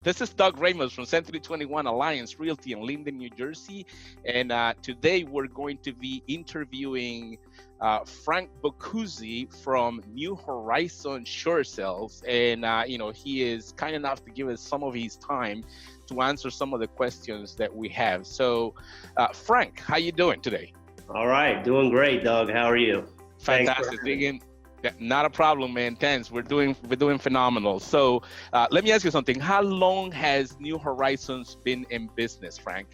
This is Doug Ramos from Century 21 Alliance Realty in Linden, New Jersey. And today we're going to be interviewing Frank Boccuzzi from New Horizon Short Sales. And, he is kind enough to give us some of his time to answer some of the questions that we have. So, Frank, how you doing today? All right, doing great, Doug. How are you? Fantastic. Not a problem, man. Thanks. We're doing phenomenal. So let me ask you something. How long has New Horizons been in business, Frank?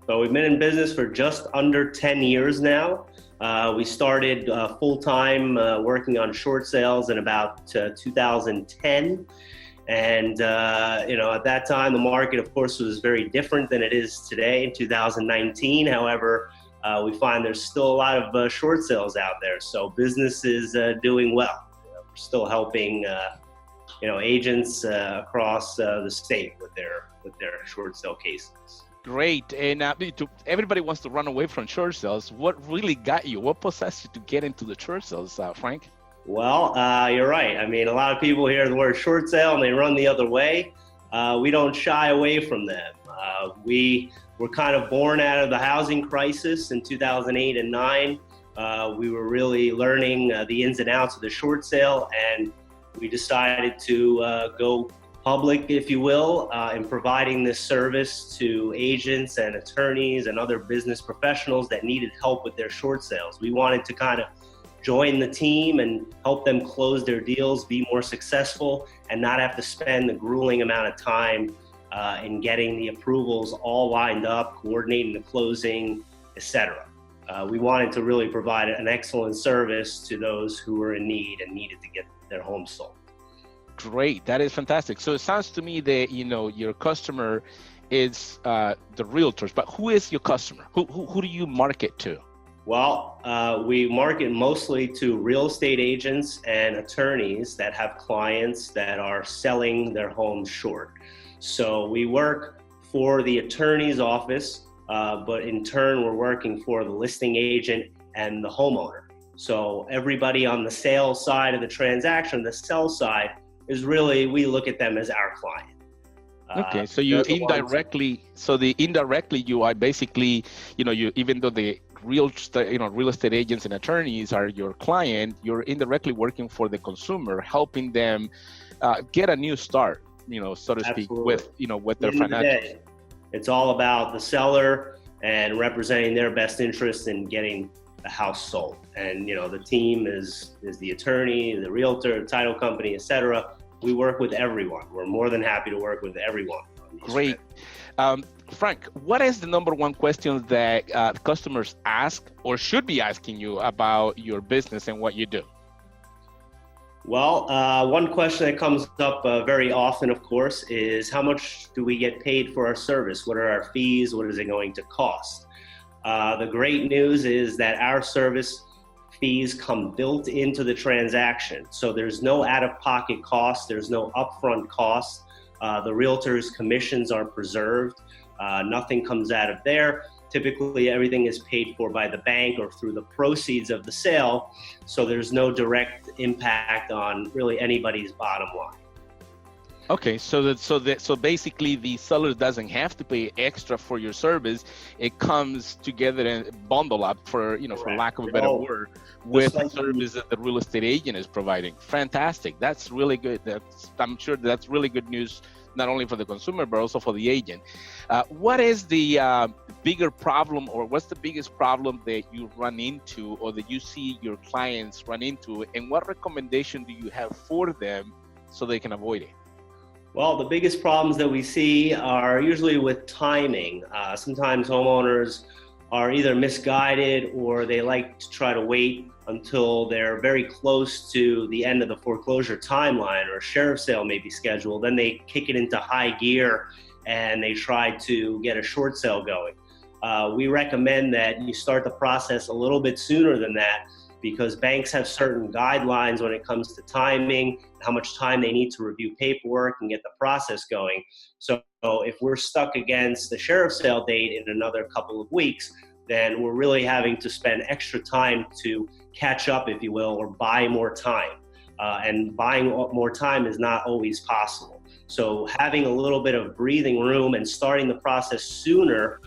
So we've been in business for just under 10 years now. We started full-time working on short sales in about 2010. And, at that time, the market, of course, was very different than it is today in 2019. However, we find there's still a lot of short sales out there, so business is doing well. We're still helping, agents across the state with their short sale cases. Great, and everybody wants to run away from short sales. What really got you? What possessed you to get into the short sales, Frank? Well, you're right. I mean, a lot of people hear the word short sale and they run the other way. We don't shy away from them. We were kind of born out of the housing crisis in 2008 and 9. We were really learning the ins and outs of the short sale, and we decided to go public, if you will, in providing this service to agents and attorneys and other business professionals that needed help with their short sales. We wanted to kind of join the team and help them close their deals, be more successful, and not have to spend the grueling amount of time in getting the approvals all lined up, coordinating the closing, etc. We wanted to really provide an excellent service to those who were in need and needed to get their home sold. Great, that is fantastic. So it sounds to me that your customer is the realtors, but who is your customer? Who do you market to? Well, we market mostly to real estate agents and attorneys that have clients that are selling their homes short. So we work for the attorney's office, but in turn, we're working for the listing agent and the homeowner. So everybody on the sales side of the transaction, the sell side, is really, we look at them as our client. Okay, so you indirectly, you are basically, even though the real estate agents and attorneys are your client, you're indirectly working for the consumer, helping them get a new start, so to speak, with their financials. It's all about the seller and representing their best interest in getting the house sold. And, the team is the attorney, the realtor, title company, etc. We work with everyone. We're more than happy to work with everyone. Great. Frank, what is the number one question that customers ask or should be asking you about your business and what you do? Well, one question that comes up very often, of course, is how much do we get paid for our service? What are our fees? What is it going to cost? The great news is that our service fees come built into the transaction. So there's no out-of-pocket cost. There's no upfront cost. The realtor's commissions are preserved. Nothing comes out of there. Typically, everything is paid for by the bank or through the proceeds of the sale. So there's no direct impact on really anybody's bottom line. Okay, so basically the seller doesn't have to pay extra for your service. It comes together and bundle up for lack of a better word, with the service that the real estate agent is providing. Fantastic. That's really good. I'm sure that's really good news, not only for the consumer, but also for the agent. What is the bigger problem, or what's the biggest problem that you run into or that you see your clients run into, and what recommendation do you have for them so they can avoid it? Well, the biggest problems that we see are usually with timing. Sometimes homeowners are either misguided or they like to try to wait until they're very close to the end of the foreclosure timeline or a sheriff's sale may be scheduled. Then they kick it into high gear and they try to get a short sale going. We recommend that you start the process a little bit sooner than that, because banks have certain guidelines when it comes to timing, how much time they need to review paperwork and get the process going. So if we're stuck against the sheriff's sale date in another couple of weeks, then we're really having to spend extra time to catch up, if you will, or buy more time. And buying more time is not always possible. So having a little bit of breathing room and starting the process sooner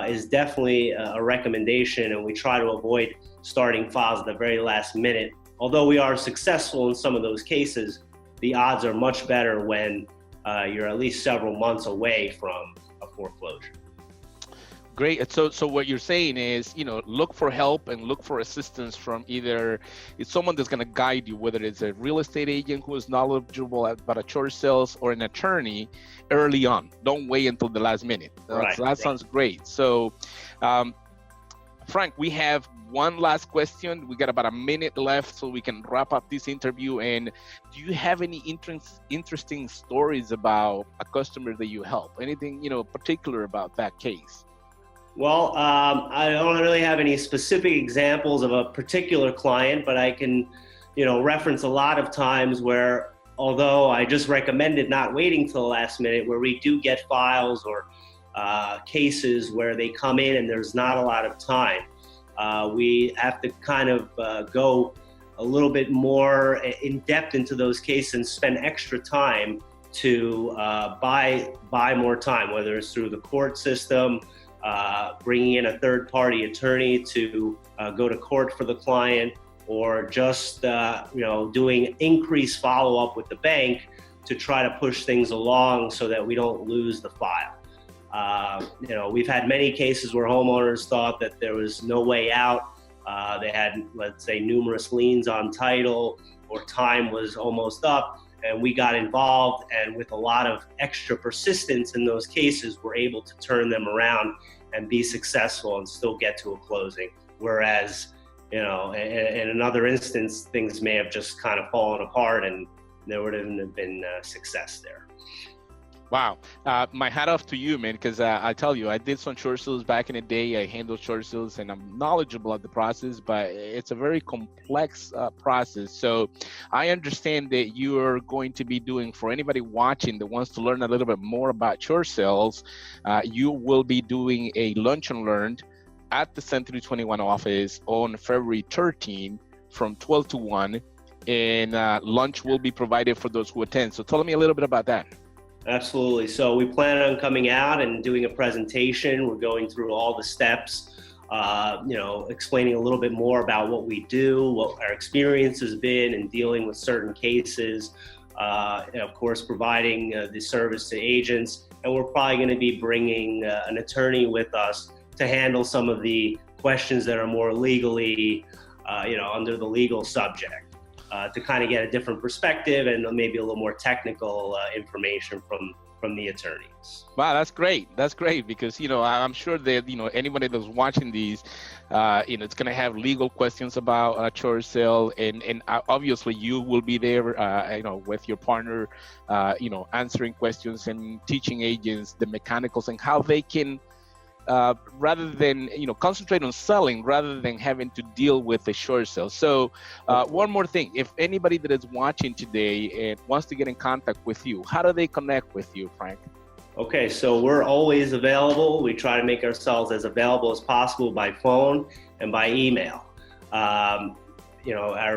is definitely a recommendation, and we try to avoid starting files at the very last minute. Although we are successful in some of those cases, the odds are much better when you're at least several months away from a foreclosure. Great. So what you're saying is, look for help and look for assistance from either it's someone that's going to guide you, whether it's a real estate agent who is knowledgeable about short sales or an attorney early on. Don't wait until the last minute. That sounds great. So, Frank, we have one last question. We got about a minute left so we can wrap up this interview. And do you have any interesting stories about a customer that you help? Anything, particular about that case? Well, I don't really have any specific examples of a particular client, but I can, reference a lot of times where, although I just recommended not waiting till the last minute, where we do get files or cases where they come in and there's not a lot of time. We have to kind of go a little bit more in depth into those cases and spend extra time to buy more time, whether it's through the court system, bringing in a third-party attorney to go to court for the client, or just doing increased follow-up with the bank to try to push things along so that we don't lose the file. We've had many cases where homeowners thought that there was no way out. They had, let's say, numerous liens on title, or time was almost up, and we got involved, and with a lot of extra persistence in those cases, we're able to turn them around and be successful and still get to a closing. Whereas, in another instance, things may have just kind of fallen apart and there wouldn't have been success there. Wow. My hat off to you, man, because I tell you, I did some short sales back in the day. I handled short sales and I'm knowledgeable of the process, but it's a very complex process. So I understand that you are going to be doing, for anybody watching that wants to learn a little bit more about short sales, you will be doing a Luncheon Learned at the Century 21 office on February 13 from 12 to 1, and lunch will be provided for those who attend. So tell me a little bit about that. Absolutely. So we plan on coming out and doing a presentation. We're going through all the steps, explaining a little bit more about what we do, what our experience has been in dealing with certain cases, and of course, providing the service to agents. And we're probably going to be bringing an attorney with us to handle some of the questions that are more legally, under the legal subject. To kind of get a different perspective and maybe a little more technical information from the attorneys. Wow, that's great. That's great because, I'm sure that, anybody that's watching these, it's going to have legal questions about a short sale, and obviously you will be there, with your partner, answering questions and teaching agents the mechanicals and how they can, rather than concentrate on selling rather than having to deal with a short sale. So one more thing, if anybody that is watching today and wants to get in contact with you, how do they connect with you, Frank? Okay, so we're always available. We try to make ourselves as available as possible by phone and by email. Our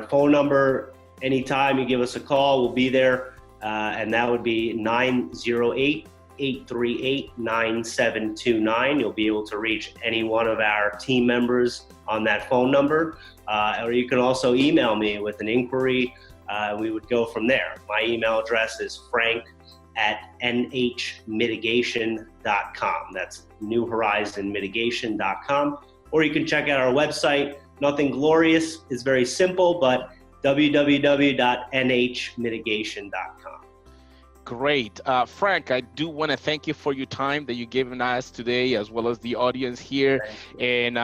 phone number, anytime you give us a call, we'll be there, and that would be 908-838-9729. You'll be able to reach any one of our team members on that phone number, or you can also email me with an inquiry. We would go from there. My email address is frank@nhmitigation.com. That's newhorizonmitigation.com. Or you can check out our website. Nothing glorious, it's very simple, but www.nhmitigation.com. Great. Frank, I do want to thank you for your time that you've given us today, as well as the audience here. And,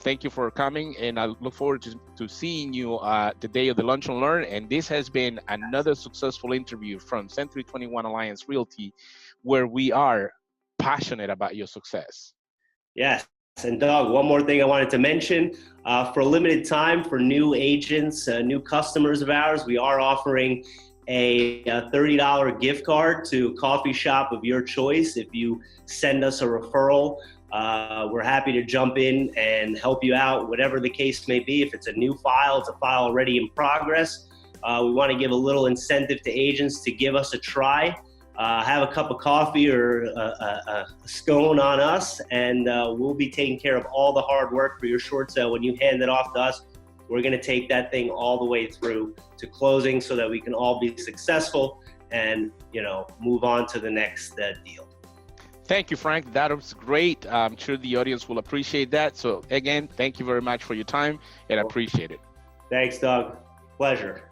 thank you for coming. And I look forward to seeing you the day of the Lunch and Learn. And this has been another successful interview from Century 21 Alliance Realty, where we are passionate about your success. Yes. And Doug, one more thing I wanted to mention, for a limited time for new agents, new customers of ours, we are offering a $30 gift card to a coffee shop of your choice. If you send us a referral, we're happy to jump in and help you out, whatever the case may be. If it's a new file, it's a file already in progress. We want to give a little incentive to agents to give us a try. have a cup of coffee or a scone on us, and we'll be taking care of all the hard work for your short sale. When you hand it off to us, we're going to take that thing all the way through to closing so that we can all be successful and, move on to the next deal. Thank you, Frank. That was great. I'm sure the audience will appreciate that. So again, thank you very much for your time, and I appreciate it. Thanks, Doug. Pleasure.